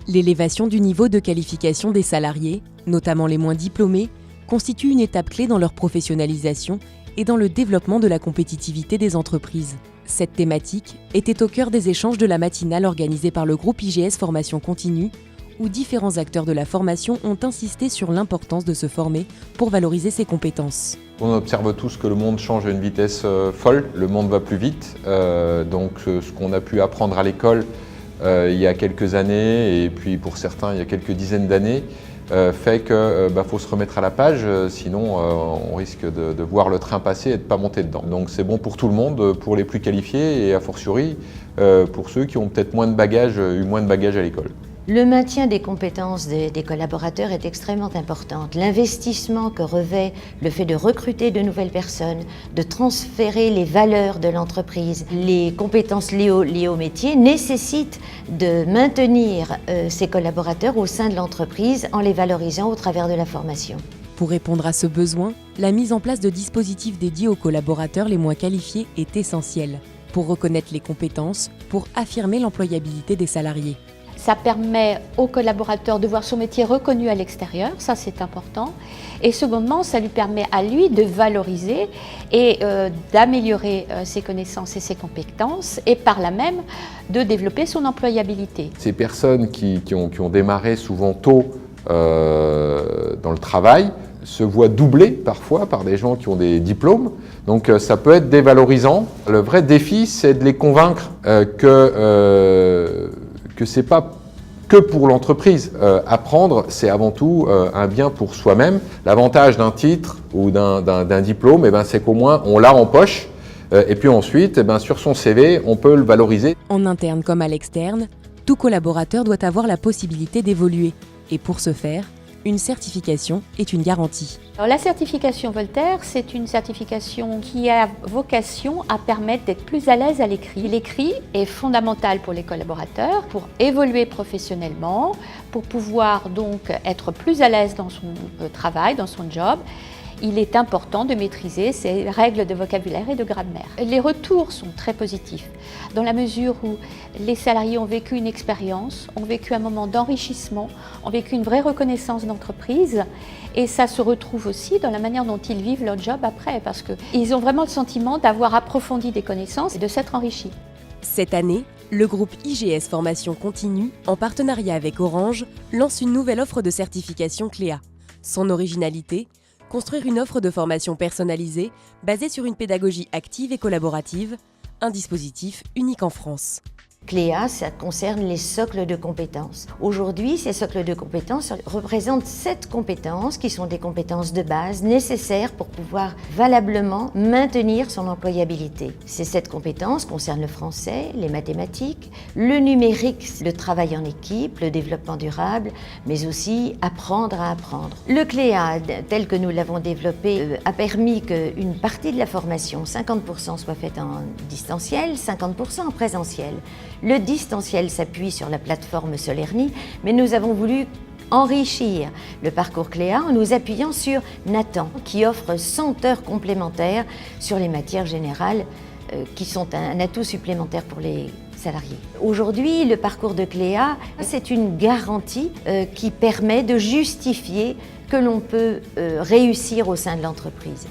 L'élévation du niveau de qualification des salariés, notamment les moins diplômés, constitue une étape clé dans leur professionnalisation et dans le développement de la compétitivité des entreprises. Cette thématique était au cœur des échanges de la matinale organisée par le groupe IGS Formation Continue, où différents acteurs de la formation ont insisté sur l'importance de se former pour valoriser ses compétences. On observe tous que le monde change à une vitesse folle, le monde va plus vite, donc ce qu'on a pu apprendre à l'école il y a quelques années, et puis pour certains il y a quelques dizaines d'années, fait qu'il faut se remettre à la page, sinon on risque de voir le train passer et de ne pas monter dedans. Donc c'est bon pour tout le monde, pour les plus qualifiés et a fortiori pour ceux qui ont peut-être eu moins de bagages à l'école. Le maintien des compétences des collaborateurs est extrêmement important. L'investissement que revêt le fait de recruter de nouvelles personnes, de transférer les valeurs de l'entreprise, les compétences liées au métier nécessitent de maintenir ces collaborateurs au sein de l'entreprise en les valorisant au travers de la formation. Pour répondre à ce besoin, la mise en place de dispositifs dédiés aux collaborateurs les moins qualifiés est essentielle pour reconnaître les compétences, pour affirmer l'employabilité des salariés. Ça permet aux collaborateurs de voir son métier reconnu à l'extérieur, ça c'est important. Et secondement, ça lui permet à lui de valoriser et d'améliorer ses connaissances et ses compétences et par là même de développer son employabilité. Ces personnes qui ont démarré souvent tôt dans le travail se voient doublées parfois par des gens qui ont des diplômes. Donc ça peut être dévalorisant. Le vrai défi, c'est de les convaincre que ce n'est pas que pour l'entreprise. Apprendre, c'est avant tout un bien pour soi-même. L'avantage d'un titre ou d'un diplôme, c'est qu'au moins on l'a en poche. Et puis ensuite, sur son CV, on peut le valoriser. En interne comme à l'externe, tout collaborateur doit avoir la possibilité d'évoluer. Et pour ce faire, une certification est une garantie. Alors, la certification Voltaire, c'est une certification qui a vocation à permettre d'être plus à l'aise à l'écrit. L'écrit est fondamental pour les collaborateurs, pour évoluer professionnellement, pour pouvoir donc être plus à l'aise dans son travail, dans son job. Il est important de maîtriser ces règles de vocabulaire et de grammaire. Les retours sont très positifs, dans la mesure où les salariés ont vécu une expérience, ont vécu un moment d'enrichissement, ont vécu une vraie reconnaissance d'entreprise, et ça se retrouve aussi dans la manière dont ils vivent leur job après, parce qu'ils ont vraiment le sentiment d'avoir approfondi des connaissances et de s'être enrichis. Cette année, le groupe IGS Formation Continue, en partenariat avec Orange, lance une nouvelle offre de certification Cléa. Son originalité, construire une offre de formation personnalisée basée sur une pédagogie active et collaborative, un dispositif unique en France. Cléa, ça concerne les socles de compétences. Aujourd'hui, ces socles de compétences représentent 7 compétences qui sont des compétences de base nécessaires pour pouvoir valablement maintenir son employabilité. Ces 7 compétences concernent le français, les mathématiques, le numérique, le travail en équipe, le développement durable, mais aussi apprendre à apprendre. Le Cléa, tel que nous l'avons développé, a permis qu'une partie de la formation, 50%, soit faite en distanciel, 50% en présentiel. Le distanciel s'appuie sur la plateforme Solerni, mais nous avons voulu enrichir le parcours Cléa en nous appuyant sur Nathan, qui offre 100 heures complémentaires sur les matières générales qui sont un atout supplémentaire pour les salariés. Aujourd'hui, le parcours de Cléa, c'est une garantie qui permet de justifier que l'on peut réussir au sein de l'entreprise.